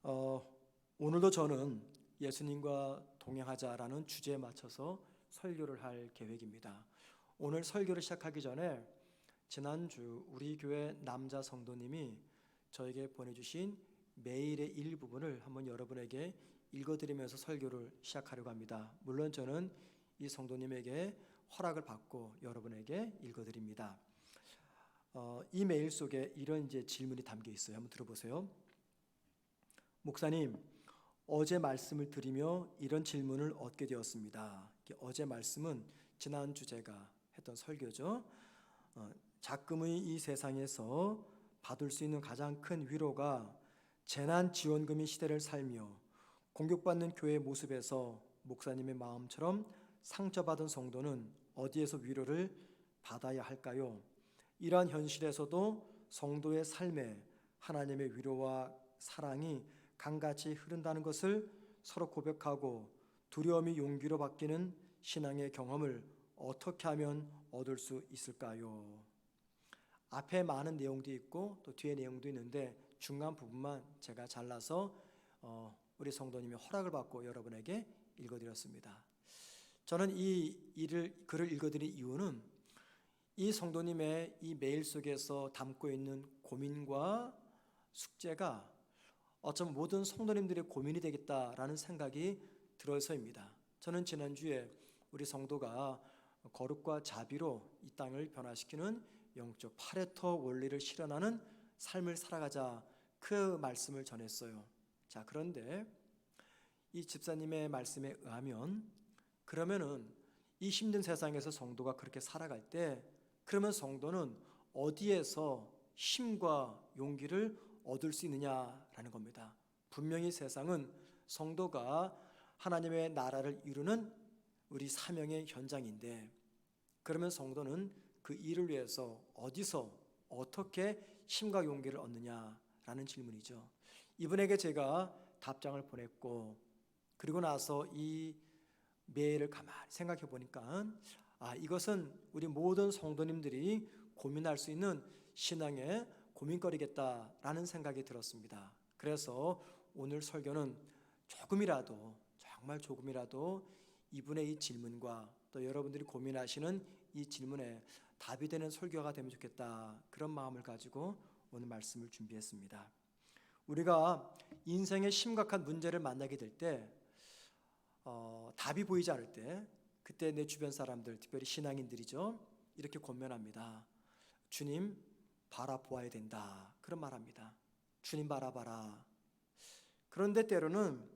어, 오늘도 저는 예수님과 동행하자라는 주제에 맞춰서 설교를 할 계획입니다. 오늘 설교를 시작하기 전에 지난주 우리 교회 남자 성도님이 저에게 보내주신 메일의 일부분을 한번 여러분에게 읽어드리면서 설교를 시작하려고 합니다. 물론 저는 이 성도님에게 허락을 받고 여러분에게 읽어드립니다. 이 메일 속에 이런 질문이 담겨 있어요. 한번 들어보세요. 목사님, 어제 말씀을 들으며 이런 질문을 얻게 되었습니다. 어제 말씀은 지난 주제가 했던 설교죠. 작금의 이 세상에서 받을 수 있는 가장 큰 위로가 재난지원금의 시대를 살며 공격받는 교회의 모습에서 목사님의 마음처럼 상처받은 성도는 어디에서 위로를 받아야 할까요? 이러한 현실에서도 성도의 삶에 하나님의 위로와 사랑이 강같이 흐른다는 것을 서로 고백하고 두려움이 용기로 바뀌는 신앙의 경험을 어떻게 하면 얻을 수 있을까요? 앞에 많은 내용도 있고 또 뒤에 내용도 있는데 중간 부분만 제가 잘라서 우리 성도님의 허락을 받고 여러분에게 읽어드렸습니다. 저는 글을 읽어드린 이유는 이 성도님의 이 메일 속에서 담고 있는 고민과 숙제가 어쩌면 모든 성도님들의 고민이 되겠다라는 생각이 들어서입니다. 저는 지난주에 우리 성도가 거룩과 자비로 이 땅을 변화시키는 영적 파레토 원리를 실현하는 삶을 살아가자 그 말씀을 전했어요. 자, 그런데 이 집사님의 말씀에 의하면 그러면은 이 힘든 세상에서 성도가 그렇게 살아갈 때 그러면 성도는 어디에서 힘과 용기를 얻을 수 있느냐라는 겁니다. 분명히 세상은 성도가 하나님의 나라를 이루는 우리 사명의 현장인데 그러면 성도는 그 일을 위해서 어디서 어떻게 힘과 용기를 얻느냐라는 질문이죠. 이분에게 제가 답장을 보냈고 그리고 나서 이 메일을 가만히 생각해 보니까 이것은 우리 모든 성도님들이 고민할 수 있는 신앙의 고민거리겠다라는 생각이 들었습니다. 그래서 오늘 설교는 조금이라도 정말 조금이라도 이분의 이 질문과 또 여러분들이 고민하시는 이 질문에 답이 되는 설교가 되면 좋겠다 그런 마음을 가지고 오늘 말씀을 준비했습니다. 우리가 인생의 심각한 문제를 만나게 될 때 답이 보이지 않을 때 그때 내 주변 사람들 특별히 신앙인들이죠 이렇게 권면합니다. 주님 바라보아야 된다 그런 말합니다. 주님 바라봐라. 그런데 때로는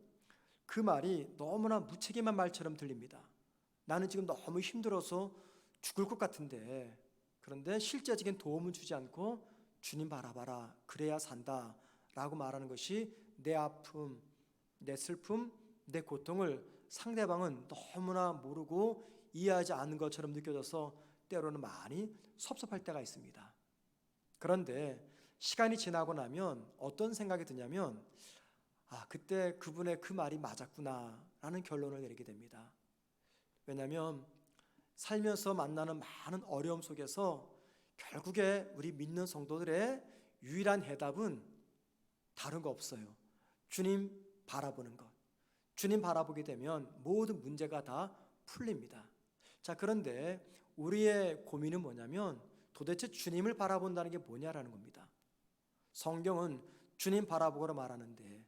그 말이 너무나 무책임한 말처럼 들립니다. 나는 지금 너무 힘들어서 죽을 것 같은데 그런데 실제적인 도움을 주지 않고 주님 바라봐라 그래야 산다 라고 말하는 것이 내 아픔, 내 슬픔, 내 고통을 상대방은 너무나 모르고 이해하지 않는 것처럼 느껴져서 때로는 많이 섭섭할 때가 있습니다. 그런데 시간이 지나고 나면 어떤 생각이 드냐면 그때 그분의 그 말이 맞았구나 라는 결론을 내리게 됩니다. 왜냐하면 살면서 만나는 많은 어려움 속에서 결국에 우리 믿는 성도들의 유일한 해답은 다른 거 없어요. 주님 바라보는 것. 주님 바라보게 되면 모든 문제가 다 풀립니다. 자, 그런데 우리의 고민은 뭐냐면 도대체 주님을 바라본다는 게 뭐냐라는 겁니다. 성경은 주님 바라보고라 말하는데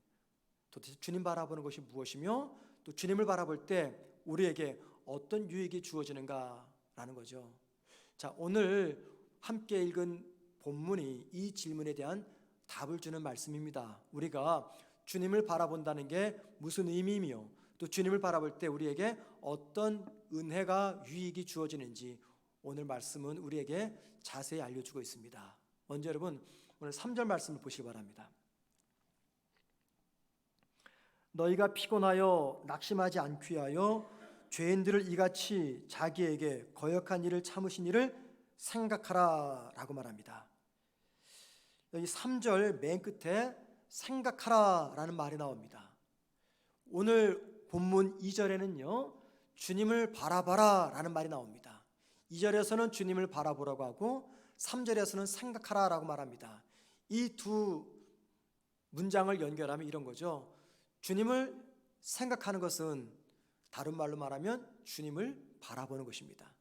도대체 주님 바라보는 것이 무엇이며 또 주님을 바라볼 때 우리에게 어떤 유익이 주어지는가라는 거죠. 자, 오늘 함께 읽은 본문이 이 질문에 대한 답을 주는 말씀입니다. 우리가 주님을 바라본다는 게 무슨 의미이며 또 주님을 바라볼 때 우리에게 어떤 은혜가 유익이 주어지는지 오늘 말씀은 우리에게 자세히 알려주고 있습니다. 먼저 여러분 오늘 3절 말씀을 보시기 바랍니다. 너희가 피곤하여 낙심하지 않기 위하여 죄인들을 이같이 자기에게 거역한 일을 참으신 일을 생각하라 라고 말합니다. 여기 3절 맨 끝에 생각하라 라는 말이 나옵니다. 오늘 본문 2절에는요 주님을 바라봐라 라는 말이 나옵니다. 2절에서는 주님을 바라보라고 하고 3절에서는 생각하라 라고 말합니다. 이 두 문장을 연결하면 이런 거죠. 주님을 생각하는 것은 다른 말로 말하면 주님을 바라보는 것입니다.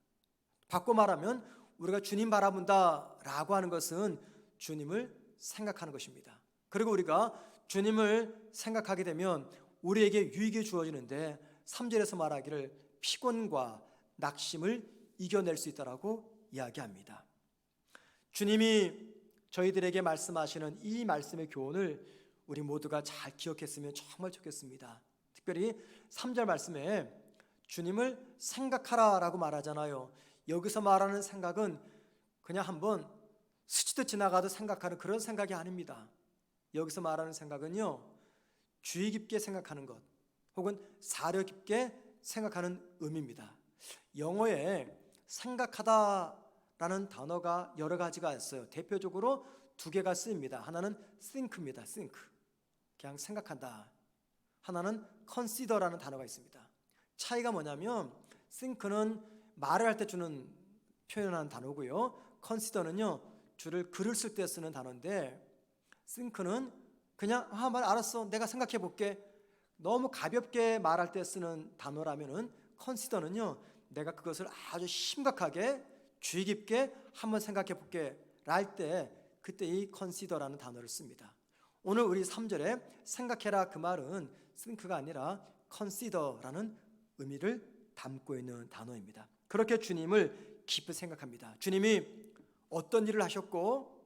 바꿔 말하면 우리가 주님 바라본다 라고 하는 것은 주님을 생각하는 것입니다. 그리고 우리가 주님을 생각하게 되면 우리에게 유익이 주어지는데 3절에서 말하기를 피곤과 낙심을 이겨낼 수 있다라고 이야기합니다. 주님이 저희들에게 말씀하시는 이 말씀의 교훈을 우리 모두가 잘 기억했으면 정말 좋겠습니다. 특별히 3절 말씀에 주님을 생각하라 라고 말하잖아요. 여기서 말하는 생각은 그냥 한번 스치듯 지나가도 생각하는 그런 생각이 아닙니다. 여기서 말하는 생각은요, 주의 깊게 생각하는 것 혹은 사려 깊게 생각하는 의미입니다. 영어에 생각하다라는 단어가 여러 가지가 있어요. 대표적으로 두 개가 쓰입니다. 하나는 think입니다. think, 그냥 생각한다. 하나는 consider라는 단어가 있습니다. 차이가 뭐냐면 think는 말을 할 때 주는 표현하는 단어고요, consider는요 주를 글을 쓸 때 쓰는 단어인데, think는 그냥 말 알았어, 내가 생각해 볼게, 너무 가볍게 말할 때 쓰는 단어라면은 consider는요 내가 그것을 아주 심각하게 주의 깊게 한번 생각해 볼게 랄 때 그때 이 consider라는 단어를 씁니다. 오늘 우리 3절에 생각해라 그 말은 think가 아니라 consider라는 의미를 담고 있는 단어입니다. 그렇게 주님을 깊이 생각합니다. 주님이 어떤 일을 하셨고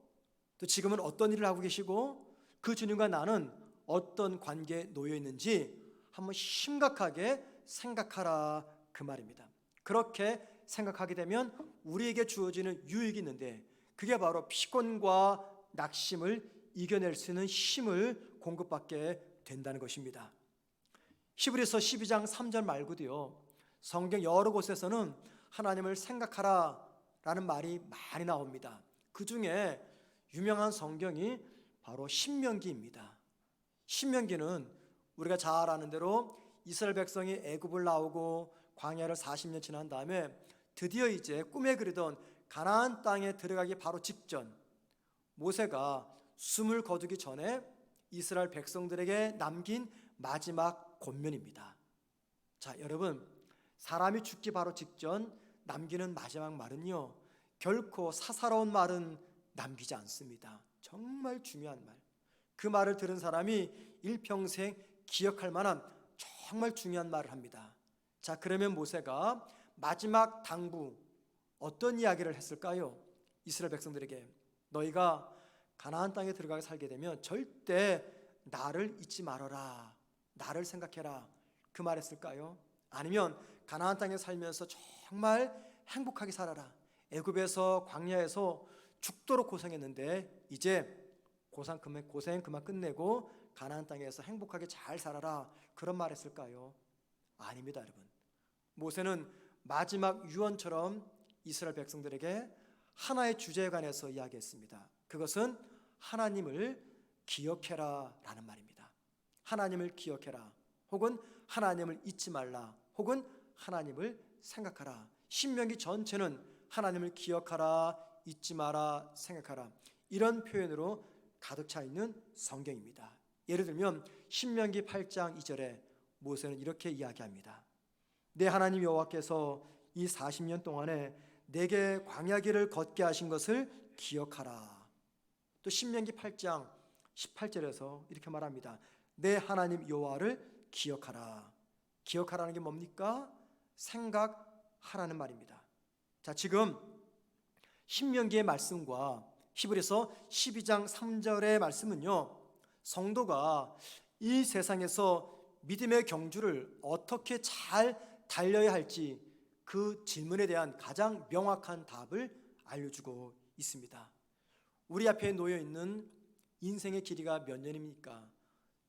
또 지금은 어떤 일을 하고 계시고 그 주님과 나는 어떤 관계에 놓여 있는지 한번 심각하게 생각하라 그 말입니다. 그렇게 생각하게 되면 우리에게 주어지는 유익이 있는데 그게 바로 피곤과 낙심을 이겨낼 수 있는 힘을 공급받게 된다는 것입니다. 히브리서 12장 3절 말고도요, 성경 여러 곳에서는 하나님을 생각하라 라는 말이 많이 나옵니다. 그 중에 유명한 성경이 바로 신명기입니다. 신명기는 우리가 잘 아는 대로 이스라엘 백성이 애굽을 나오고 광야를 40년 지난 다음에 드디어 이제 꿈에 그리던 가나안 땅에 들어가기 바로 직전, 모세가 숨을 거두기 전에 이스라엘 백성들에게 남긴 마지막 권면입니다. 자, 여러분, 사람이 죽기 바로 직전 남기는 마지막 말은요, 결코 사사로운 말은 남기지 않습니다. 정말 중요한 말, 그 말을 들은 사람이 일평생 기억할 만한 정말 중요한 말을 합니다. 자, 그러면 모세가 마지막 당부 어떤 이야기를 했을까요? 이스라엘 백성들에게 너희가 가나안 땅에 들어가게 살게 되면 절대 나를 잊지 말아라, 나를 생각해라, 그 말 했을까요? 아니면 가나안 땅에 살면서 정말 행복하게 살아라, 애굽에서 광야에서 죽도록 고생했는데 이제 고생 그만 끝내고 가나안 땅에서 행복하게 잘 살아라, 그런 말 했을까요? 아닙니다, 여러분. 모세는 마지막 유언처럼 이스라엘 백성들에게 하나의 주제에 관해서 이야기했습니다. 그것은 하나님을 기억해라 라는 말입니다. 하나님을 기억해라, 혹은 하나님을 잊지 말라, 혹은 하나님을 생각하라. 신명기 전체는 하나님을 기억하라, 잊지 마라, 생각하라, 이런 표현으로 가득 차 있는 성경입니다. 예를 들면 신명기 8장 2절에 모세는 이렇게 이야기합니다. 내 하나님 여호와께서 이 40년 동안에 내게 광야길을 걷게 하신 것을 기억하라. 또 신명기 8장 18절에서 이렇게 말합니다. 내 하나님 여호와를 기억하라. 기억하라는 게 뭡니까? 생각하라는 말입니다. 자, 지금 신명기의 말씀과 히브리서 12장 3절의 말씀은요, 성도가 이 세상에서 믿음의 경주를 어떻게 잘 달려야 할지 그 질문에 대한 가장 명확한 답을 알려주고 있습니다. 우리 앞에 놓여 있는 인생의 길이가 몇 년입니까?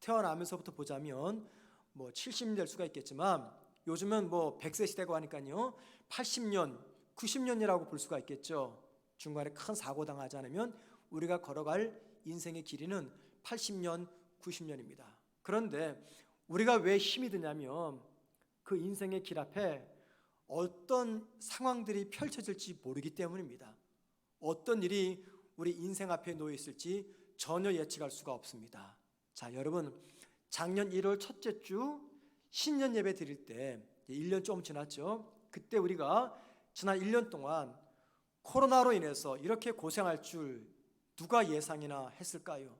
태어나면서부터 보자면 70년 될 수가 있겠지만 요즘은 100세 시대고 하니까요 80년, 90년이라고 볼 수가 있겠죠. 중간에 큰 사고 당하지 않으면 우리가 걸어갈 인생의 길이는 80년, 90년입니다. 그런데 우리가 왜 힘이 드냐면 그 인생의 길 앞에 어떤 상황들이 펼쳐질지 모르기 때문입니다. 어떤 일이 우리 인생 앞에 놓여 있을지 전혀 예측할 수가 없습니다. 자, 여러분, 작년 1월 첫째 주 신년 예배 드릴 때 1년 좀 지났죠. 그때 우리가 지난 1년 동안 코로나로 인해서 이렇게 고생할 줄 누가 예상이나 했을까요?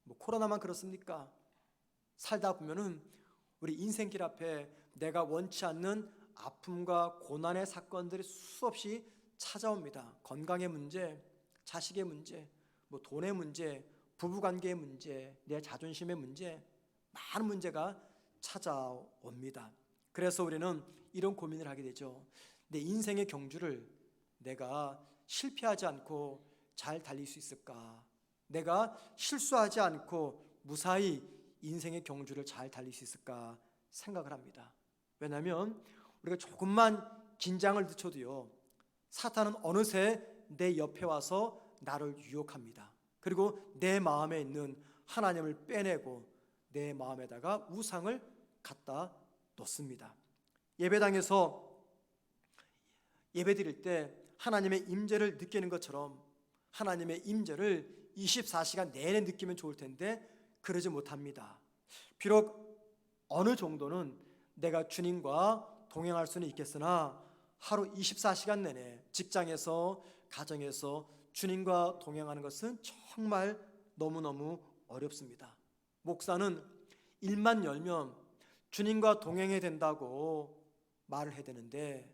뭐 코로나만 그렇습니까? 살다 보면은 우리 인생길 앞에 내가 원치 않는 아픔과 고난의 사건들이 수없이 찾아옵니다. 건강의 문제, 자식의 문제, 뭐 돈의 문제, 부부관계의 문제, 내 자존심의 문제, 많은 문제가 찾아옵니다. 그래서 우리는 이런 고민을 하게 되죠. 내 인생의 경주를 내가 실패하지 않고 잘 달릴 수 있을까? 내가 실수하지 않고 무사히 인생의 경주를 잘 달릴 수 있을까 생각을 합니다. 왜냐하면 우리가 조금만 긴장을 늦춰도요, 사탄은 어느새 내 옆에 와서 나를 유혹합니다. 그리고 내 마음에 있는 하나님을 빼내고 내 마음에다가 우상을 갖다 놓습니다. 예배당에서 예배드릴 때 하나님의 임재를 느끼는 것처럼 하나님의 임재를 24시간 내내 느끼면 좋을 텐데 그러지 못합니다. 비록 어느 정도는 내가 주님과 동행할 수는 있겠으나 하루 24시간 내내 직장에서 가정에서 주님과 동행하는 것은 정말 너무너무 어렵습니다. 목사는 일만 열면 주님과 동행해야 된다고 말을 해야 되는데,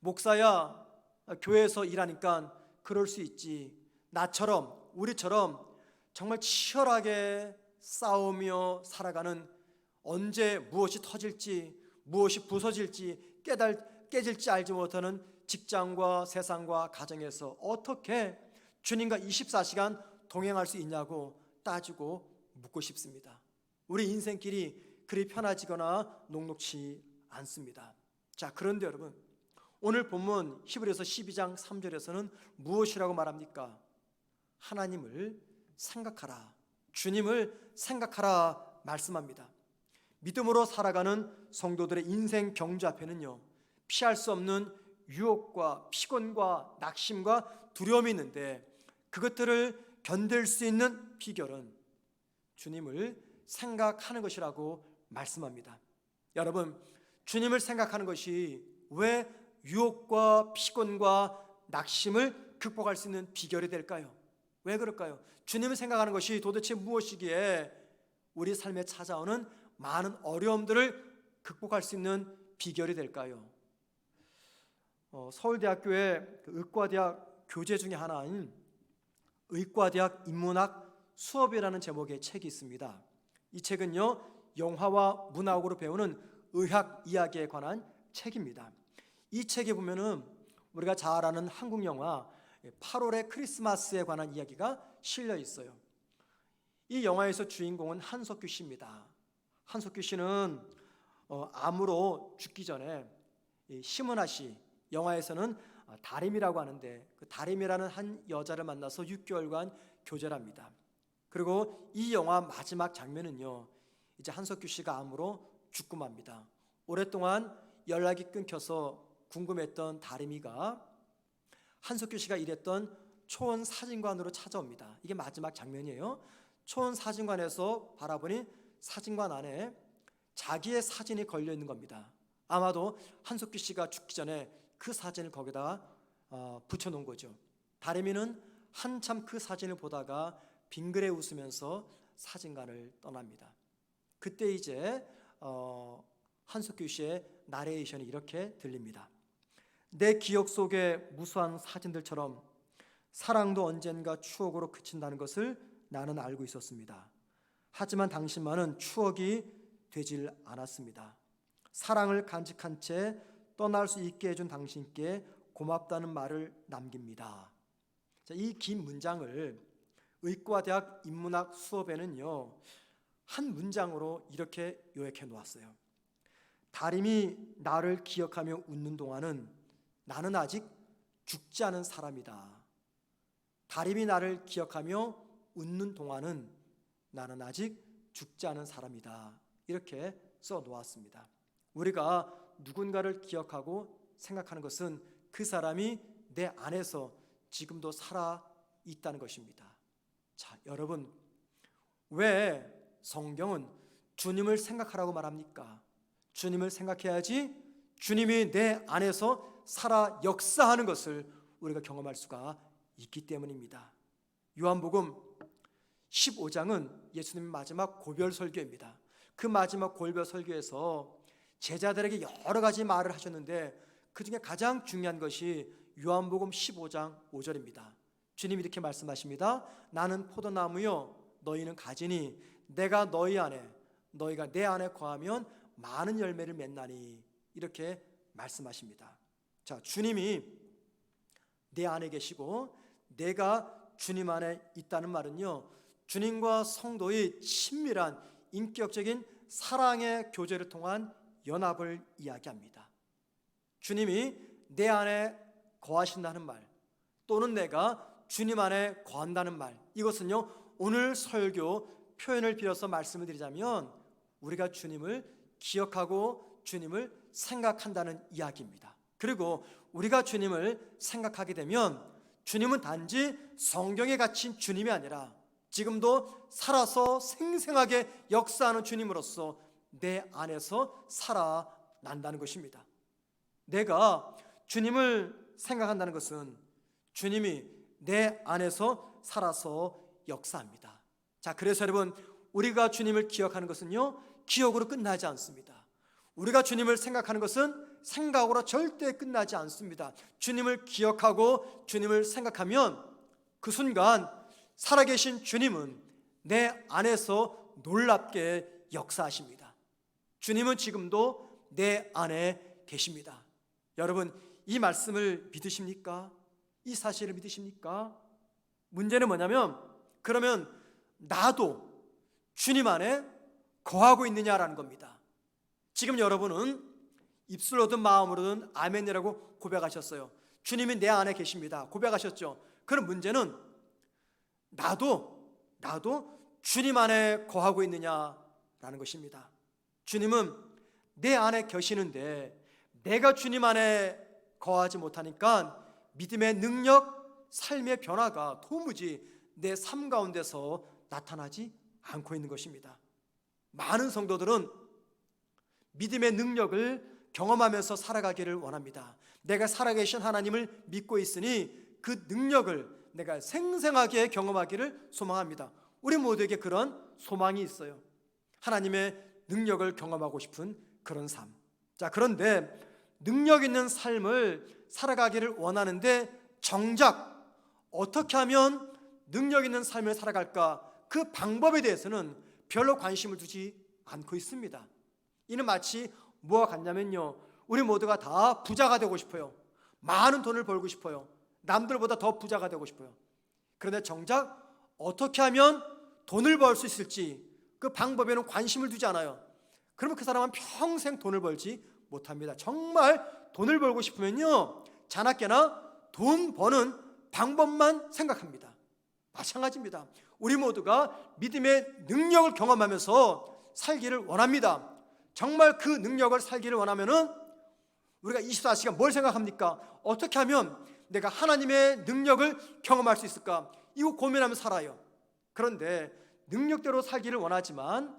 목사야 교회에서 일하니까 그럴 수 있지, 나처럼 우리처럼 정말 치열하게 싸우며 살아가는, 언제 무엇이 터질지 무엇이 부서질지 깨질지 알지 못하는 직장과 세상과 가정에서 어떻게 주님과 24시간 동행할 수 있냐고 따지고 묻고 싶습니다. 우리 인생길이 그리 편해지거나 녹록치 않습니다. 자, 그런데 여러분, 오늘 본문 히브리서 12장 3절에서는 무엇이라고 말합니까? 하나님을 생각하라, 주님을 생각하라 말씀합니다. 믿음으로 살아가는 성도들의 인생 경주 앞에는요, 피할 수 없는 유혹과 피곤과 낙심과 두려움이 있는데 그것들을 견딜 수 있는 비결은 주님을 생각하는 것이라고 말씀합니다. 여러분, 주님을 생각하는 것이 왜 유혹과 피곤과 낙심을 극복할 수 있는 비결이 될까요? 왜 그럴까요? 주님을 생각하는 것이 도대체 무엇이기에 우리 삶에 찾아오는 많은 어려움들을 극복할 수 있는 비결이 될까요? 서울대학교의 의과대학 교재 중에 하나인 의과대학 인문학 수업이라는 제목의 책이 있습니다. 이 책은요, 영화와 문학으로 배우는 의학 이야기에 관한 책입니다. 이 책에 보면은 우리가 잘 아는 한국 영화 8월의 크리스마스에 관한 이야기가 실려 있어요. 이 영화에서 주인공은 한석규 씨입니다. 한석규 씨는 암으로 죽기 전에 심은하 씨, 영화에서는 다림이라고 하는데 그 다림이라는 한 여자를 만나서 6개월간 교제를 합니다. 그리고 이 영화 마지막 장면은요, 이제 한석규 씨가 암으로 죽고 맙니다. 오랫동안 연락이 끊겨서 궁금했던 다림이가 한석규 씨가 일했던 초원 사진관으로 찾아옵니다. 이게 마지막 장면이에요. 초원 사진관에서 바라보니 사진관 안에 자기의 사진이 걸려 있는 겁니다. 아마도 한석규 씨가 죽기 전에 그 사진을 거기다 붙여놓은 거죠. 다림이는 한참 그 사진을 보다가 빙그레 웃으면서 사진관을 떠납니다. 그때 이제 한석규 씨의 나레이션이 이렇게 들립니다. 내 기억 속의 무수한 사진들처럼 사랑도 언젠가 추억으로 그친다는 것을 나는 알고 있었습니다. 하지만 당신만은 추억이 되질 않았습니다. 사랑을 간직한 채 떠날 수 있게 해준 당신께 고맙다는 말을 남깁니다. 이 긴 문장을 의과대학 인문학 수업에는요, 한 문장으로 이렇게 요약해 놓았어요. 다림이 나를 기억하며 웃는 동안은 나는 아직 죽지 않은 사람이다. 다림이 나를 기억하며 웃는 동안은 나는 아직 죽지 않은 사람이다. 이렇게 써 놓았습니다. 우리가 누군가를 기억하고 생각하는 것은 그 사람이 내 안에서 지금도 살아 있다는 것입니다. 자, 여러분, 왜 성경은 주님을 생각하라고 말합니까? 주님을 생각해야지 주님이 내 안에서 살아 역사하는 것을 우리가 경험할 수가 있기 때문입니다. 요한복음 15장은 예수님의 마지막 고별 설교입니다. 그 마지막 고별 설교에서 제자들에게 여러 가지 말을 하셨는데 그 중에 가장 중요한 것이 요한복음 15장 5절입니다. 주님이 이렇게 말씀하십니다. 나는 포도나무요 너희는 가지니 내가 너희 안에 너희가 내 안에 거하면 많은 열매를 맺나니 이렇게 말씀하십니다. 자, 주님이 내 안에 계시고 내가 주님 안에 있다는 말은요, 주님과 성도의 친밀한 인격적인 사랑의 교제를 통한 연합을 이야기합니다. 주님이 내 안에 거하신다는 말 또는 내가 주님 안에 거한다는 말, 이것은요 오늘 설교 표현을 빌어서 말씀을 드리자면 우리가 주님을 기억하고 주님을 생각한다는 이야기입니다. 그리고 우리가 주님을 생각하게 되면 주님은 단지 성경에 갇힌 주님이 아니라 지금도 살아서 생생하게 역사하는 주님으로서 내 안에서 살아난다는 것입니다. 내가 주님을 생각한다는 것은 주님이 내 안에서 살아서 역사합니다. 자, 그래서 여러분, 우리가 주님을 기억하는 것은요 기억으로 끝나지 않습니다. 우리가 주님을 생각하는 것은 생각으로 절대 끝나지 않습니다. 주님을 기억하고 주님을 생각하면 그 순간 살아계신 주님은 내 안에서 놀랍게 역사하십니다. 주님은 지금도 내 안에 계십니다. 여러분, 이 말씀을 믿으십니까? 이 사실을 믿으십니까? 문제는 뭐냐면 그러면 나도 주님 안에 거하고 있느냐라는 겁니다. 지금 여러분은 입술로든 마음으로든 아멘이라고 고백하셨어요. 주님이 내 안에 계십니다. 고백하셨죠. 그럼 문제는 나도 주님 안에 거하고 있느냐라는 것입니다. 주님은 내 안에 계시는데 내가 주님 안에 거하지 못하니까 믿음의 능력, 삶의 변화가 도무지 내 삶 가운데서 나타나지 않고 있는 것입니다. 많은 성도들은 믿음의 능력을 경험하면서 살아가기를 원합니다. 내가 살아계신 하나님을 믿고 있으니 그 능력을 내가 생생하게 경험하기를 소망합니다. 우리 모두에게 그런 소망이 있어요. 하나님의 능력을 경험하고 싶은 그런 삶. 자, 그런데 능력 있는 삶을 살아가기를 원하는데 정작 어떻게 하면 능력 있는 삶을 살아갈까? 그 방법에 대해서는 별로 관심을 두지 않고 있습니다. 이는 마치 뭐와 같냐면요, 우리 모두가 다 부자가 되고 싶어요. 많은 돈을 벌고 싶어요. 남들보다 더 부자가 되고 싶어요. 그런데 정작 어떻게 하면 돈을 벌 수 있을지 그 방법에는 관심을 두지 않아요. 그러면 그 사람은 평생 돈을 벌지 못합니다. 정말 돈을 벌고 싶으면요 자나깨나 돈 버는 방법만 생각합니다. 마찬가지입니다. 우리 모두가 믿음의 능력을 경험하면서 살기를 원합니다. 정말 그 능력을 살기를 원하면은 우리가 24시간 뭘 생각합니까? 어떻게 하면 내가 하나님의 능력을 경험할 수 있을까? 이거 고민하며 살아요. 그런데 능력대로 살기를 원하지만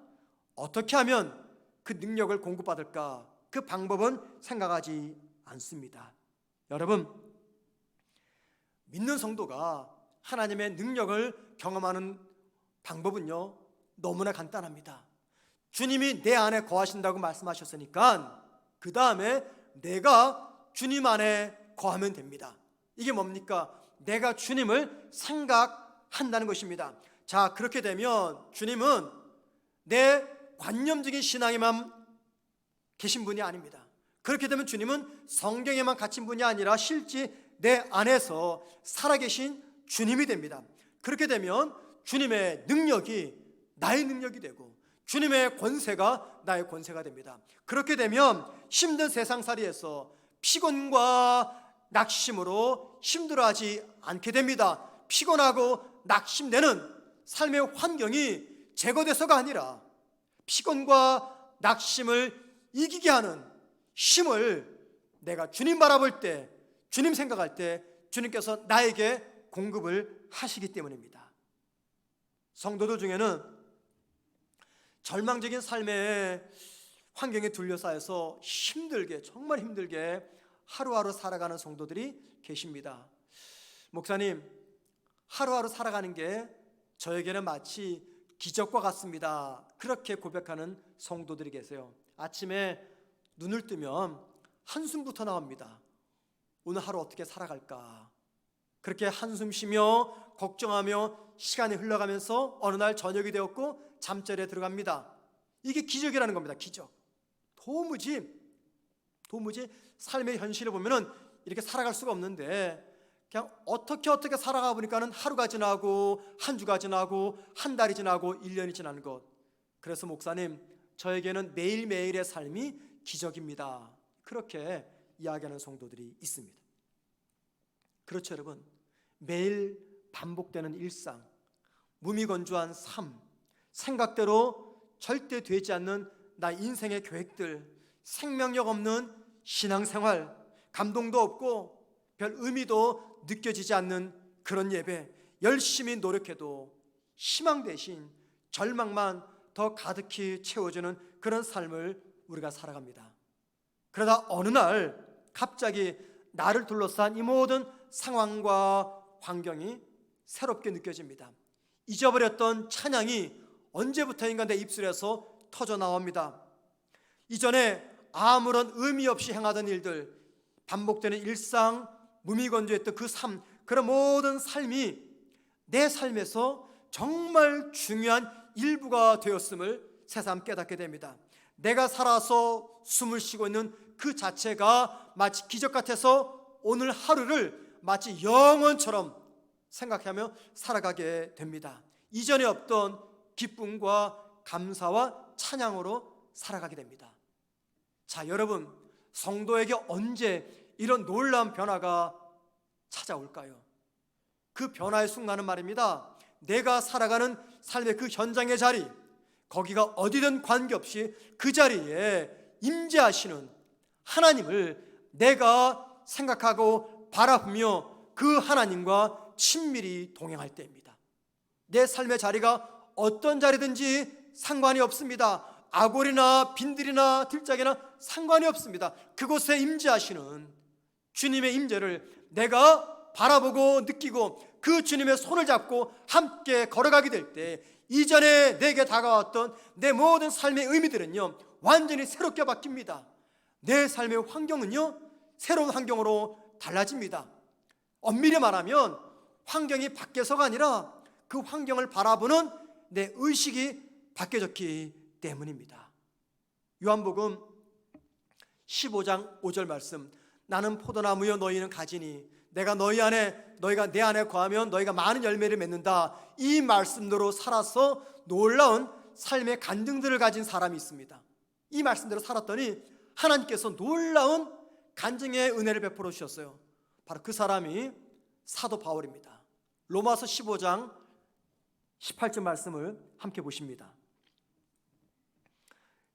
어떻게 하면 그 능력을 공급받을까? 그 방법은 생각하지 않습니다. 여러분, 믿는 성도가 하나님의 능력을 경험하는 방법은요 너무나 간단합니다. 주님이 내 안에 거하신다고 말씀하셨으니까 그 다음에 내가 주님 안에 거하면 됩니다. 이게 뭡니까? 내가 주님을 생각한다는 것입니다. 자, 그렇게 되면 주님은 내 관념적인 신앙에만 계신 분이 아닙니다. 그렇게 되면 주님은 성경에만 갇힌 분이 아니라 실제 내 안에서 살아계신 주님이 됩니다. 그렇게 되면 주님의 능력이 나의 능력이 되고 주님의 권세가 나의 권세가 됩니다. 그렇게 되면 힘든 세상살이에서 피곤과 낙심으로 힘들어하지 않게 됩니다. 피곤하고 낙심되는 삶의 환경이 제거돼서가 아니라 피곤과 낙심을 이기게 하는 힘을 내가 주님 바라볼 때, 주님 생각할 때 주님께서 나에게 공급을 하시기 때문입니다. 성도들 중에는 절망적인 삶의 환경에 둘러싸여서 힘들게, 정말 힘들게 하루하루 살아가는 성도들이 계십니다. 목사님, 하루하루 살아가는 게 저에게는 마치 기적과 같습니다. 그렇게 고백하는 성도들이 계세요. 아침에 눈을 뜨면 한숨부터 나옵니다. 오늘 하루 어떻게 살아갈까? 그렇게 한숨 쉬며 걱정하며 시간이 흘러가면서 어느 날 저녁이 되었고 잠자리에 들어갑니다. 이게 기적이라는 겁니다. 기적. 도무지 삶의 현실을 보면은 이렇게 살아갈 수가 없는데, 그냥 어떻게 살아가 보니까는 하루가 지나고 한 주가 지나고 한 달이 지나고 1년이 지나는 것. 그래서 목사님, 저에게는 매일매일의 삶이 기적입니다. 그렇게 이야기하는 성도들이 있습니다. 그렇죠, 여러분. 매일 반복되는 일상, 무미건조한 삶, 생각대로 절대 되지 않는 나 인생의 계획들, 생명력 없는 신앙생활, 감동도 없고 별 의미도 느껴지지 않는 그런 예배, 열심히 노력해도 희망 대신 절망만 더 가득히 채워주는 그런 삶을 우리가 살아갑니다. 그러다 어느 날 갑자기 나를 둘러싼 이 모든 상황과 환경이 새롭게 느껴집니다. 잊어버렸던 찬양이 언제부터인가 내 입술에서 터져 나옵니다. 이전에 아무런 의미 없이 행하던 일들, 반복되는 일상, 무미건조했던 그 삶, 그런 모든 삶이 내 삶에서 정말 중요한 일부가 되었음을 새삼 깨닫게 됩니다. 내가 살아서 숨을 쉬고 있는 그 자체가 마치 기적 같아서 오늘 하루를 마치 영원처럼 생각하며 살아가게 됩니다. 이전에 없던 기쁨과 감사와 찬양으로 살아가게 됩니다. 자, 여러분, 성도에게 언제 이런 놀라운 변화가 찾아올까요? 그 변화의 순간은 말입니다, 내가 살아가는 삶의 그 현장의 자리, 거기가 어디든 관계없이 그 자리에 임재하시는 하나님을 내가 생각하고 바라보며 그 하나님과 친밀히 동행할 때입니다. 내 삶의 자리가 어떤 자리든지 상관이 없습니다. 아골이나 빈들이나 들짝이나 상관이 없습니다. 그곳에 임재하시는 주님의 임재를 내가 바라보고 느끼고 그 주님의 손을 잡고 함께 걸어가게 될 때 이전에 내게 다가왔던 내 모든 삶의 의미들은요 완전히 새롭게 바뀝니다. 내 삶의 환경은요 새로운 환경으로 달라집니다. 엄밀히 말하면 환경이 바뀌어서가 아니라 그 환경을 바라보는 내 의식이 바뀌어졌기 때문입니다. 요한복음 15장 5절 말씀, 나는 포도나무여 너희는 가지니 내가 너희가 내 안에 거하면 너희가 많은 열매를 맺는다. 이 말씀대로 살아서 놀라운 삶의 간증들을 가진 사람이 있습니다. 이 말씀대로 살았더니 하나님께서 놀라운 간증의 은혜를 베풀어 주셨어요. 바로 그 사람이 사도 바울입니다. 로마서 15장 18절 말씀을 함께 보십니다.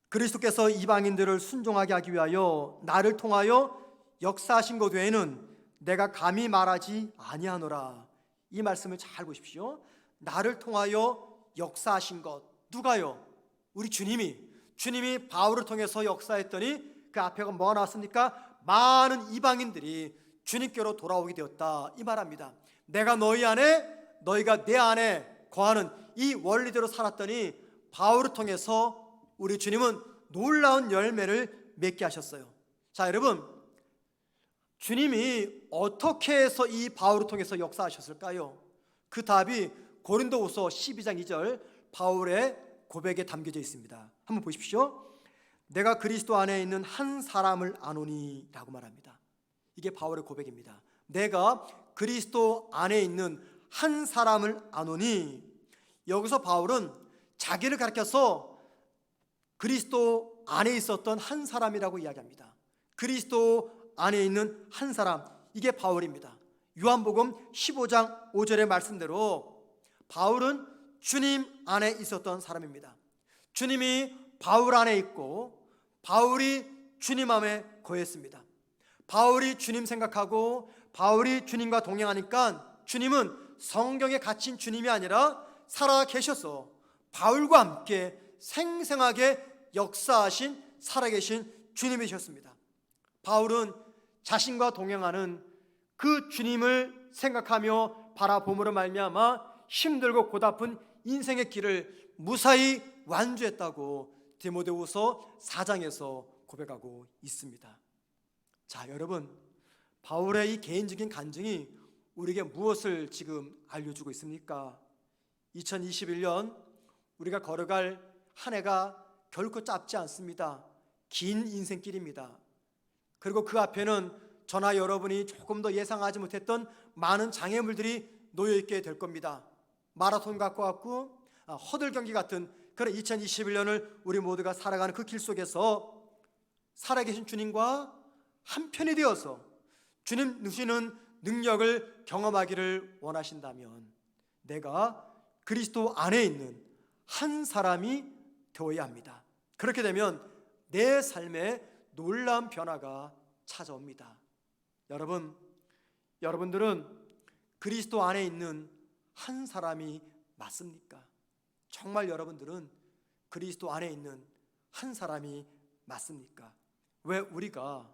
그리스도께서 이방인들을 순종하게 하기 위하여 나를 통하여 역사하신 것 외에는 내가 감히 말하지 아니하노라. 이 말씀을 잘 보십시오. 나를 통하여 역사하신 것, 누가요? 우리 주님이 바울을 통해서 역사했더니 그 앞에가 뭐가 나왔습니까? 많은 이방인들이 주님께로 돌아오게 되었다, 이 말합니다. 내가 너희 안에, 너희가 내 안에 거하는 이 원리대로 살았더니 바울을 통해서 우리 주님은 놀라운 열매를 맺게 하셨어요. 자, 여러분, 주님이 어떻게 해서 이 바울을 통해서 역사하셨을까요? 그 답이 고린도후서 12장 2절 바울의 고백에 담겨져 있습니다. 한번 보십시오. 내가 그리스도 안에 있는 한 사람을 아노니 라고 말합니다. 이게 바울의 고백입니다. 내가 그리스도 안에 있는 한 사람을 아노니. 여기서 바울은 자기를 가리켜서 그리스도 안에 있었던 한 사람이라고 이야기합니다. 그리스도 안에 있는 한 사람, 이게 바울입니다. 요한복음 15장 5절의 말씀대로 바울은 주님 안에 있었던 사람입니다. 주님이 바울 안에 있고 바울이 주님 안에 거했습니다. 바울이 주님 생각하고 바울이 주님과 동행하니까 주님은 성경에 갇힌 주님이 아니라 살아 계셔서 바울과 함께 생생하게 역사하신 살아계신 주님이셨습니다. 바울은 자신과 동행하는 그 주님을 생각하며 바라봄으로 말미암아 힘들고 고달픈 인생의 길을 무사히 완주했다고 디모데후서 4장에서 고백하고 있습니다. 자, 여러분, 바울의 이 개인적인 간증이 우리에게 무엇을 지금 알려주고 있습니까? 2021년 우리가 걸어갈 한 해가 결코 짧지 않습니다. 긴 인생길입니다. 그리고 그 앞에는 저나 여러분이 조금 더 예상하지 못했던 많은 장애물들이 놓여있게 될 겁니다. 마라톤 같고 허들 경기 같은 그런 2021년을 우리 모두가 살아가는 그 길 속에서 살아계신 주님과 한편이 되어서 주님 누시는 능력을 경험하기를 원하신다면 내가 그리스도 안에 있는 한 사람이 되어야 합니다. 그렇게 되면 내 삶에 놀라운 변화가 찾아옵니다. 여러분들은 그리스도 안에 있는 한 사람이 맞습니까? 정말 여러분들은 그리스도 안에 있는 한 사람이 맞습니까? 왜 우리가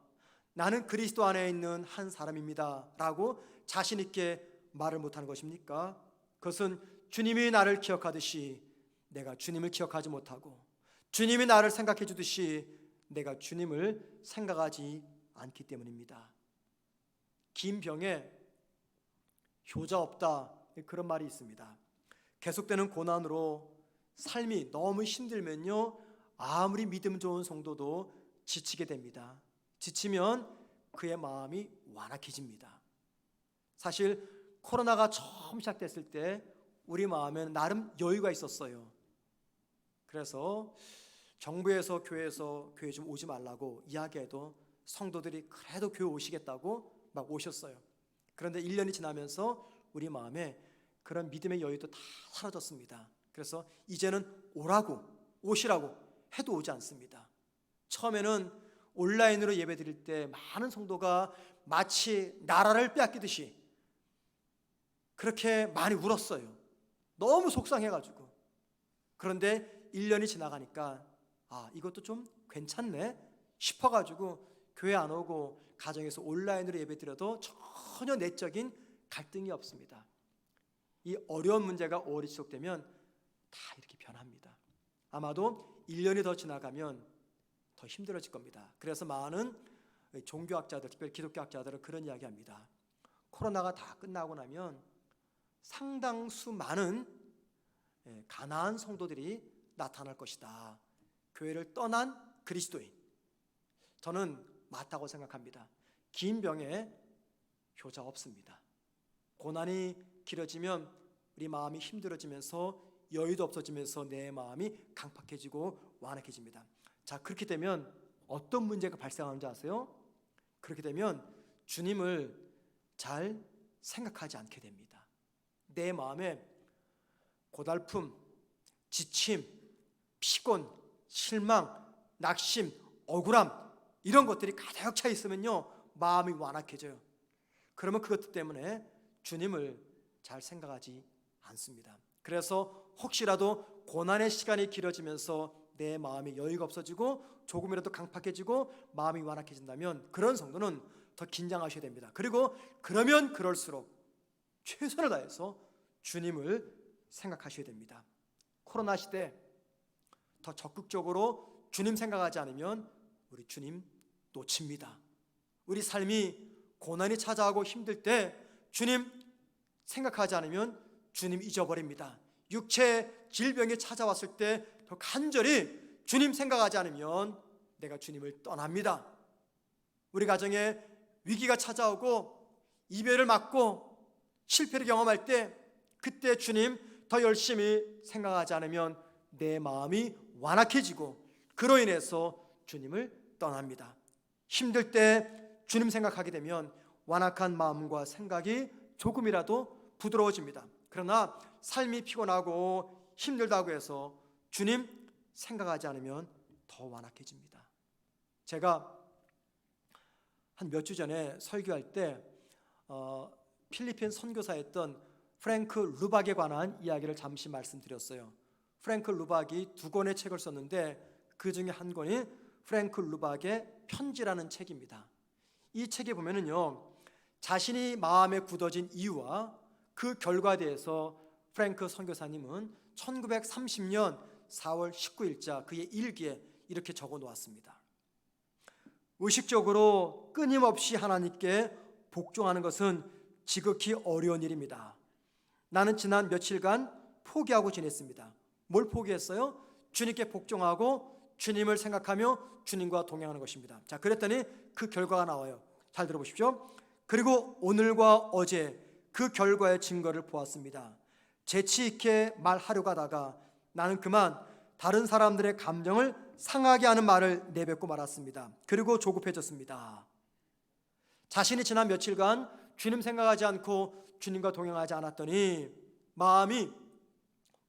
나는 그리스도 안에 있는 한 사람입니다 라고 자신 있게 말을 못하는 것입니까? 그것은 주님이 나를 기억하듯이 내가 주님을 기억하지 못하고 주님이 나를 생각해 주듯이 내가 주님을 생각하지 않기 때문입니다. 김병에 효자 없다 그런 말이 있습니다. 계속되는 고난으로 삶이 너무 힘들면요, 아무리 믿음 좋은 성도도 지치게 됩니다. 지치면 그의 마음이 완악해집니다. 사실 코로나가 처음 시작됐을 때 우리 마음에는 나름 여유가 있었어요. 그래서 정부에서 교회에서 교회 좀 오지 말라고 이야기해도 성도들이 그래도 교회 오시겠다고 막 오셨어요. 그런데 1년이 지나면서 우리 마음에 그런 믿음의 여유도 다 사라졌습니다. 그래서 이제는 오시라고 해도 오지 않습니다. 처음에는 온라인으로 예배 드릴 때 많은 성도가 마치 나라를 빼앗기듯이 그렇게 많이 울었어요. 너무 속상해가지고. 그런데 1년이 지나가니까 이것도 좀 괜찮네 싶어가지고 교회 안 오고 가정에서 온라인으로 예배 드려도 전혀 내적인 갈등이 없습니다. 이 어려운 문제가 오래 지속되면 다 이렇게 변합니다. 아마도 1년이 더 지나가면 더 힘들어질 겁니다. 그래서 많은 종교학자들, 특별히 기독교학자들은 그런 이야기합니다. 코로나가 다 끝나고 나면 상당수 많은 가난한 성도들이 나타날 것이다. 교회를 떠난 그리스도인. 저는 맞다고 생각합니다. 긴 병에 효자 없습니다. 고난이 길어지면 우리 마음이 힘들어지면서 여유도 없어지면서 내 마음이 강팍해지고 완악해집니다. 자, 그렇게 되면 어떤 문제가 발생하는지 아세요? 그렇게 되면 주님을 잘 생각하지 않게 됩니다. 내 마음에 고달픔, 지침, 피곤, 실망, 낙심, 억울함 이런 것들이 가득 차 있으면요, 마음이 완악해져요. 그러면 그것 때문에 주님을 잘 생각하지 않습니다. 그래서 혹시라도 고난의 시간이 길어지면서 내 마음이 여유가 없어지고 조금이라도 강팍해지고 마음이 완악해진다면 그런 성도는 더 긴장하셔야 됩니다. 그리고 그러면 그럴수록 최선을 다해서 주님을 생각하셔야 됩니다. 코로나 시대 더 적극적으로 주님 생각하지 않으면 우리 주님 놓칩니다. 우리 삶이 고난이 찾아오고 힘들 때 주님 생각하지 않으면 주님 잊어버립니다. 육체 질병이 찾아왔을 때 더 간절히 주님 생각하지 않으면 내가 주님을 떠납니다. 우리 가정에 위기가 찾아오고 이별을 맞고 실패를 경험할 때 그때 주님 더 열심히 생각하지 않으면 내 마음이 완악해지고 그로 인해서 주님을 떠납니다. 힘들 때 주님 생각하게 되면 완악한 마음과 생각이 조금이라도 부드러워집니다. 그러나 삶이 피곤하고 힘들다고 해서 주님 생각하지 않으면 더 완악해집니다. 제가 한 몇 주 전에 설교할 때 필리핀 선교사였던 프랭크 루박에 관한 이야기를 잠시 말씀드렸어요. 프랭크 루박이 2권의 책을 썼는데 그 중에 한 권이 프랭크 루박의 편지라는 책입니다. 이 책에 보면은요, 자신이 마음에 굳어진 이유와 그 결과에 대해서 프랭크 선교사님은 1930년 4월 19일자 그의 일기에 이렇게 적어 놓았습니다. 의식적으로 끊임없이 하나님께 복종하는 것은 지극히 어려운 일입니다. 나는 지난 며칠간 포기하고 지냈습니다. 뭘 포기했어요? 주님께 복종하고 주님을 생각하며 주님과 동행하는 것입니다. 자, 그랬더니 그 결과가 나와요. 잘 들어보십시오. 그리고 오늘과 어제 그 결과의 증거를 보았습니다. 재치 있게 말하려고 하다가 나는 그만 다른 사람들의 감정을 상하게 하는 말을 내뱉고 말았습니다. 그리고 조급해졌습니다. 자신이 지난 며칠간 주님 생각하지 않고 주님과 동행하지 않았더니 마음이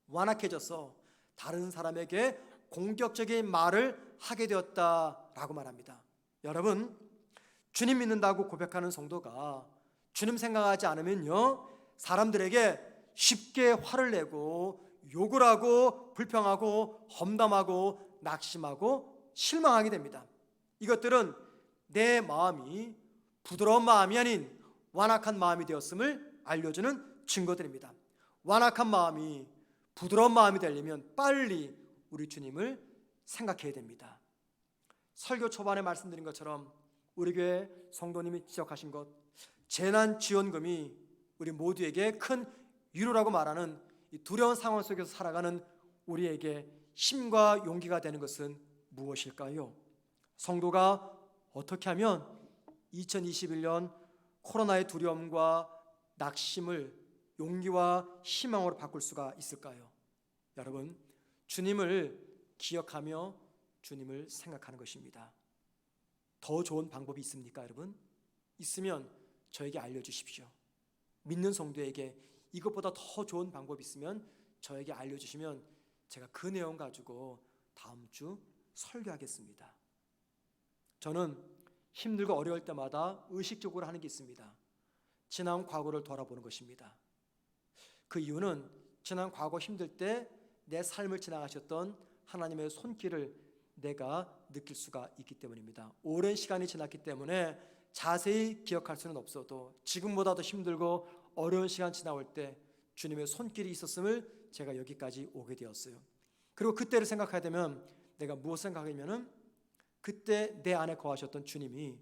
완악해져서 다른 사람에게 공격적인 말을 하게 되었다라고 말합니다. 여러분, 주님 믿는다고 고백하는 성도가 주님 생각하지 않으면요, 사람들에게 쉽게 화를 내고 욕을 하고 불평하고 험담하고 낙심하고 실망하게 됩니다. 이것들은 내 마음이 부드러운 마음이 아닌 완악한 마음이 되었음을 알려주는 증거들입니다. 완악한 마음이 부드러운 마음이 되려면 빨리 우리 주님을 생각해야 됩니다. 설교 초반에 말씀드린 것처럼 우리 교회 성도님이 지적하신 것, 재난지원금이 우리 모두에게 큰 위로라고 말하는 이 두려운 상황 속에서 살아가는 우리에게 힘과 용기가 되는 것은 무엇일까요? 성도가 어떻게 하면 2021년 코로나의 두려움과 낙심을 용기와 희망으로 바꿀 수가 있을까요? 여러분, 주님을 기억하며 주님을 생각하는 것입니다. 더 좋은 방법이 있습니까, 여러분? 있으면 저에게 알려주십시오. 믿는 성도에게 이것보다 더 좋은 방법이 있으면 저에게 알려주시면 제가 그 내용 가지고 다음 주 설교하겠습니다. 저는 힘들고 어려울 때마다 의식적으로 하는 게 있습니다. 지난 과거를 돌아보는 것입니다. 그 이유는 지난 과거 힘들 때 내 삶을 지나가셨던 하나님의 손길을 내가 느낄 수가 있기 때문입니다. 오랜 시간이 지났기 때문에 자세히 기억할 수는 없어도 지금보다 더 힘들고 어려운 시간 지나올 때 주님의 손길이 있었음을 제가 여기까지 오게 되었어요. 그리고 그때를 생각하게 되면 내가 무엇을 생각하냐면은 그때 내 안에 거하셨던 주님이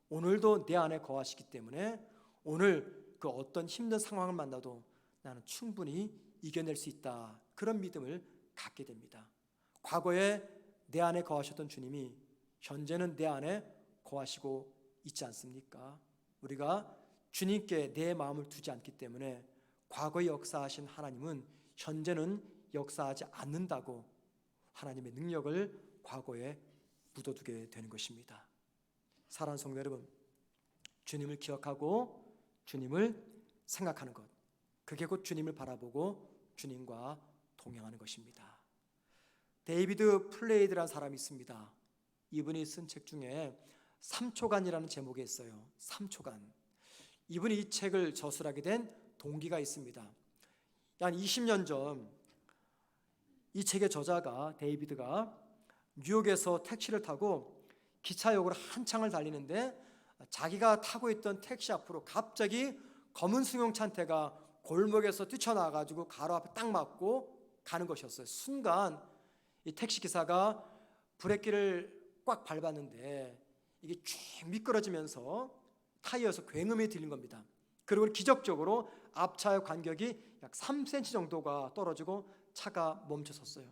오늘도 내 안에 거하시기 때문에 오늘 그 어떤 힘든 상황을 만나도 나는 충분히 이겨낼 수 있다, 그런 믿음을 갖게 됩니다. 과거에 내 안에 거하셨던 주님이 현재는 내 안에 거하시고 있지 않습니까? 우리가 주님께 내 마음을 두지 않기 때문에 과거에 역사하신 하나님은 현재는 역사하지 않는다고 하나님의 능력을 과거에 묻어두게 되는 것입니다. 사랑하는 성도 여러분, 주님을 기억하고 주님을 생각하는 것, 그게 곧 주님을 바라보고 주님과 동행하는 것입니다. 데이비드 플레이드라는 사람이 있습니다. 이분이 쓴 책 중에 3초간이라는 제목이 있어요. 3초간. 이분이 이 책을 저술하게 된 동기가 있습니다. 한 20년 전 이 책의 저자가 데이비드가 뉴욕에서 택시를 타고 기차역으로 한참을 달리는데 자기가 타고 있던 택시 앞으로 갑자기 검은 승용차 한 대가 골목에서 뛰쳐나와가지고 가로 앞에 딱 맞고 가는 것이었어요. 순간 이 택시 기사가 브레이크를 꽉 밟았는데 이게 쭉 미끄러지면서 타이어에서 굉음이 들린 겁니다. 그리고 기적적으로 앞차의 간격이 약 3cm 정도가 떨어지고 차가 멈춰섰어요.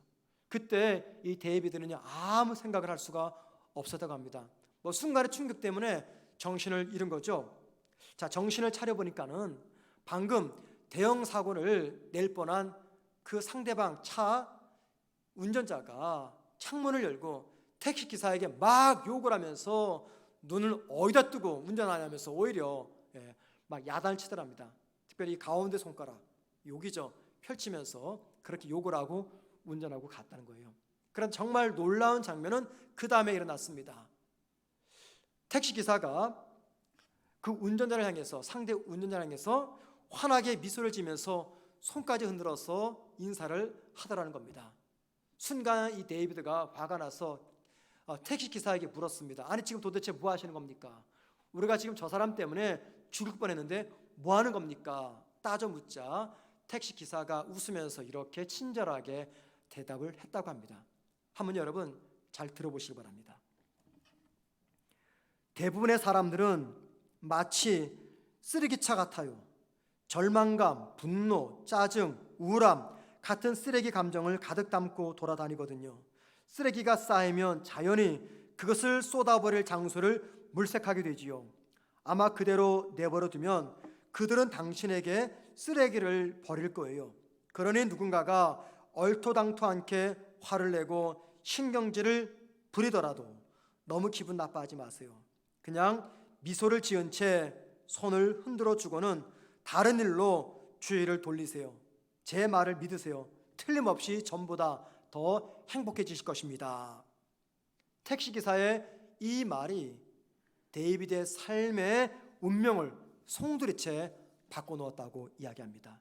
그때 이 데이비드는요, 아무 생각을 할 수가 없었다고 합니다. 순간의 충격 때문에 정신을 잃은 거죠. 자, 정신을 차려보니까는 방금 대형 사고를 낼 뻔한 그 상대방 차 운전자가 창문을 열고 택시 기사에게 막 욕을 하면서 눈을 어디다 뜨고 운전하냐면서 오히려 막 야단을 치더랍니다. 특별히 가운데 손가락, 여기죠, 펼치면서 그렇게 욕을 하고 운전하고 갔다는 거예요. 그런 정말 놀라운 장면은 그 다음에 일어났습니다. 택시 기사가 그 운전자를 향해서, 상대 운전자를 향해서 환하게 미소를 지면서 손까지 흔들어서 인사를 하더라는 겁니다. 순간 이 데이비드가 화가 나서 택시기사에게 물었습니다. 아니 지금 도대체 뭐 하시는 겁니까? 우리가 지금 저 사람 때문에 죽을 뻔했는데 뭐 하는 겁니까? 따져 묻자 택시기사가 웃으면서 이렇게 친절하게 대답을 했다고 합니다. 한번 여러분 잘 들어보시기 바랍니다. 대부분의 사람들은 마치 쓰레기차 같아요. 절망감, 분노, 짜증, 우울함 같은 쓰레기 감정을 가득 담고 돌아다니거든요. 쓰레기가 쌓이면 자연히 그것을 쏟아버릴 장소를 물색하게 되지요. 아마 그대로 내버려 두면 그들은 당신에게 쓰레기를 버릴 거예요. 그러니 누군가가 얼토당토 않게 화를 내고 신경질을 부리더라도 너무 기분 나빠하지 마세요. 그냥 미소를 지은 채 손을 흔들어 주고는 다른 일로 주의를 돌리세요. 제 말을 믿으세요. 틀림없이 전보다 더 행복해지실 것입니다. 택시기사의 이 말이 데이비드의 삶의 운명을 송두리째 바꿔놓았다고 이야기합니다.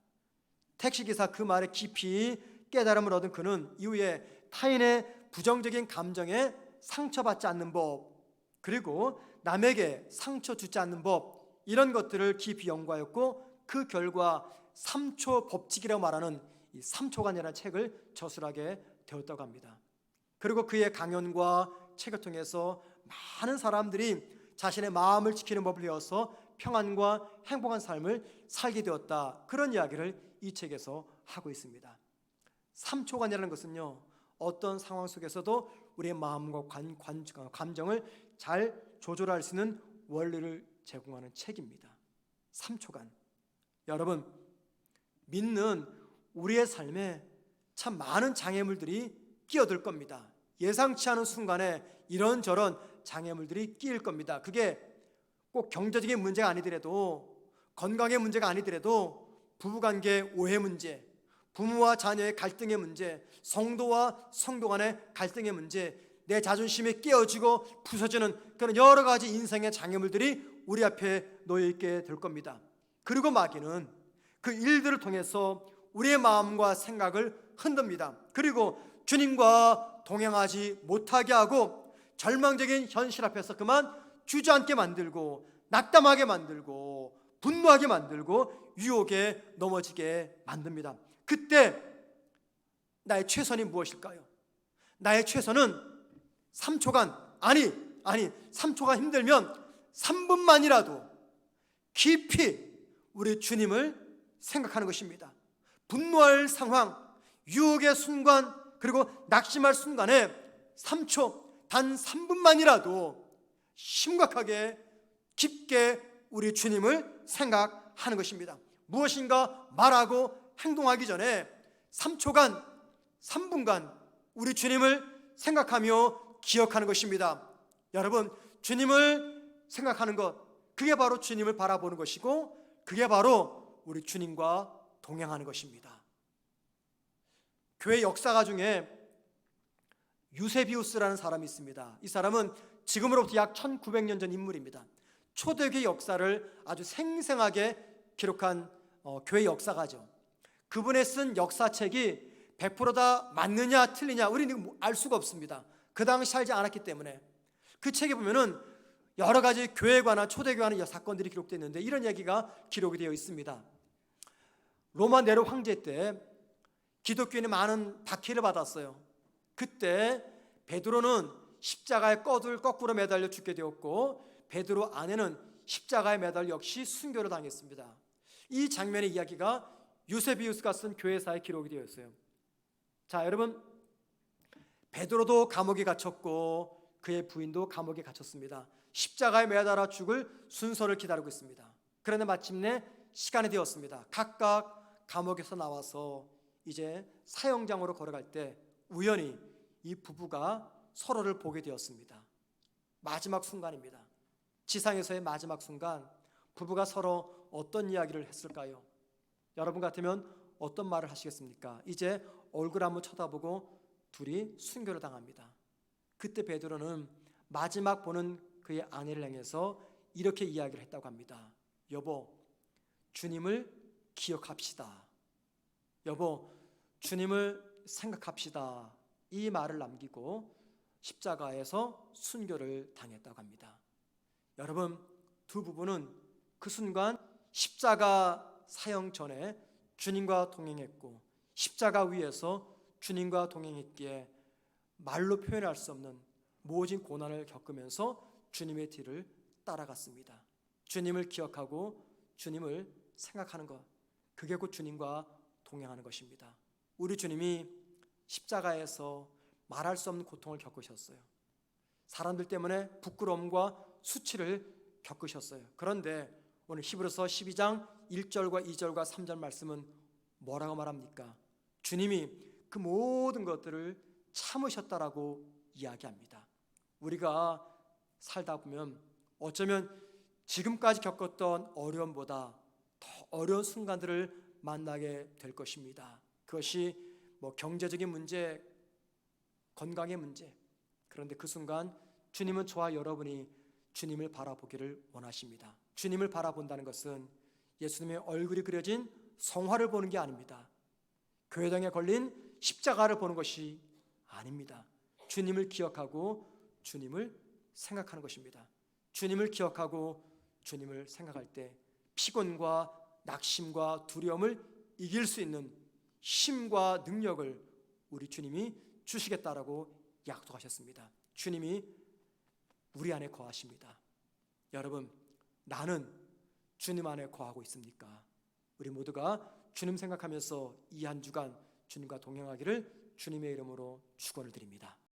택시기사 그 말에 깊이 깨달음을 얻은 그는 이후에 타인의 부정적인 감정에 상처받지 않는 법, 그리고 남에게 상처 주지 않는 법, 이런 것들을 깊이 연구하였고 그 결과 3초 법칙이라고 말하는 이 3초간이라는 책을 저술하게 되었다고 합니다. 그리고 그의 강연과 책을 통해서 많은 사람들이 자신의 마음을 지키는 법을 배워서 평안과 행복한 삶을 살게 되었다, 그런 이야기를 이 책에서 하고 있습니다. 3초간이라는 것은요, 어떤 상황 속에서도 우리의 마음과 감정을 잘 조절할 수 있는 원리를 제공하는 책입니다. 3초간. 여러분, 믿는 우리의 삶에 참 많은 장애물들이 끼어들 겁니다. 예상치 않은 순간에 이런저런 장애물들이 끼일 겁니다. 그게 꼭 경제적인 문제가 아니더라도, 건강의 문제가 아니더라도 부부관계 오해 문제, 부모와 자녀의 갈등의 문제, 성도와 성도 간의 갈등의 문제, 내 자존심이 깨어지고 부서지는 그런 여러 가지 인생의 장애물들이 우리 앞에 놓여있게 될 겁니다. 그리고 마귀는 그 일들을 통해서 우리의 마음과 생각을 흔듭니다. 그리고 주님과 동행하지 못하게 하고 절망적인 현실 앞에서 그만 주저앉게 만들고 낙담하게 만들고 분노하게 만들고 유혹에 넘어지게 만듭니다. 그때 나의 최선이 무엇일까요? 나의 최선은 3초간, 아니 3초간 힘들면 3분만이라도 깊이 우리 주님을 생각하는 것입니다. 분노할 상황, 유혹의 순간, 그리고 낙심할 순간에 3초, 단 3분만이라도 심각하게 깊게 우리 주님을 생각하는 것입니다. 무엇인가 말하고 행동하기 전에 3초간, 3분간 우리 주님을 생각하며 기억하는 것입니다. 여러분, 주님을 생각하는 것, 그게 바로 주님을 바라보는 것이고, 그게 바로 우리 주님과 동행하는 것입니다. 교회 역사가 중에 유세비우스라는 사람이 있습니다. 이 사람은 지금으로부터 약 1900년 전 인물입니다. 초대교회 역사를 아주 생생하게 기록한 교회 역사가죠. 그분의 쓴 역사책이 100% 맞느냐 틀리냐 우리는 알 수가 없습니다. 그 당시 살지 않았기 때문에. 그 책에 보면은 여러 가지 교회에 관한, 초대교회에 관한 사건들이 기록되어 있는데 이런 얘기가 기록이 되어 있습니다. 로마 네로 황제 때 기독교인이 많은 박해를 받았어요. 그때 베드로는 십자가에 거꾸로 매달려 죽게 되었고, 베드로 아내는 십자가에 매달려 역시 순교를 당했습니다. 이 장면의 이야기가 유세비우스가 쓴 교회사에 기록이 되어 있어요. 자, 여러분, 베드로도 감옥에 갇혔고 그의 부인도 감옥에 갇혔습니다. 십자가에 매달아 죽을 순서를 기다리고 있습니다. 그런데 마침내 시간이 되었습니다. 각각 감옥에서 나와서 이제 사형장으로 걸어갈 때 우연히 이 부부가 서로를 보게 되었습니다. 마지막 순간입니다. 지상에서의 마지막 순간, 부부가 서로 어떤 이야기를 했을까요? 여러분 같으면 어떤 말을 하시겠습니까? 이제 얼굴 한번 쳐다보고 둘이 순교를 당합니다. 그때 베드로는 마지막 보는 그의 아내를 향해서 이렇게 이야기를 했다고 합니다. 여보, 주님을 기억합시다. 여보, 주님을 생각합시다. 이 말을 남기고 십자가에서 순교를 당했다고 합니다. 여러분, 두 부부는 그 순간 십자가 사형 전에 주님과 동행했고 십자가 위에서 주님과 동행했기에 말로 표현할 수 없는 모진 고난을 겪으면서 주님의 뒤를 따라갔습니다. 주님을 기억하고 주님을 생각하는 것, 그게 곧 주님과 동행하는 것입니다. 우리 주님이 십자가에서 말할 수 없는 고통을 겪으셨어요. 사람들 때문에 부끄러움과 수치를 겪으셨어요. 그런데 오늘 히브리서 12장 1절과 2절과 3절 말씀은 뭐라고 말합니까? 주님이 그 모든 것들을 참으셨다라고 이야기합니다. 우리가 살다 보면 어쩌면 지금까지 겪었던 어려움보다 더 어려운 순간들을 만나게 될 것입니다. 그것이 경제적인 문제, 건강의 문제. 그런데 그 순간 주님은 저와 여러분이 주님을 바라보기를 원하십니다. 주님을 바라본다는 것은 예수님의 얼굴이 그려진 성화를 보는 게 아닙니다. 교회당에 걸린 십자가를 보는 것이 아닙니다. 주님을 기억하고 주님을 생각하는 것입니다. 주님을 기억하고 주님을 생각할 때 피곤과 낙심과 두려움을 이길 수 있는 힘과 능력을 우리 주님이 주시겠다라고 약속하셨습니다. 주님이 우리 안에 거하십니다. 여러분, 나는 주님 안에 거하고 있습니까? 우리 모두가 주님 생각하면서 이 한 주간 주님과 동행하기를 주님의 이름으로 축원을 드립니다.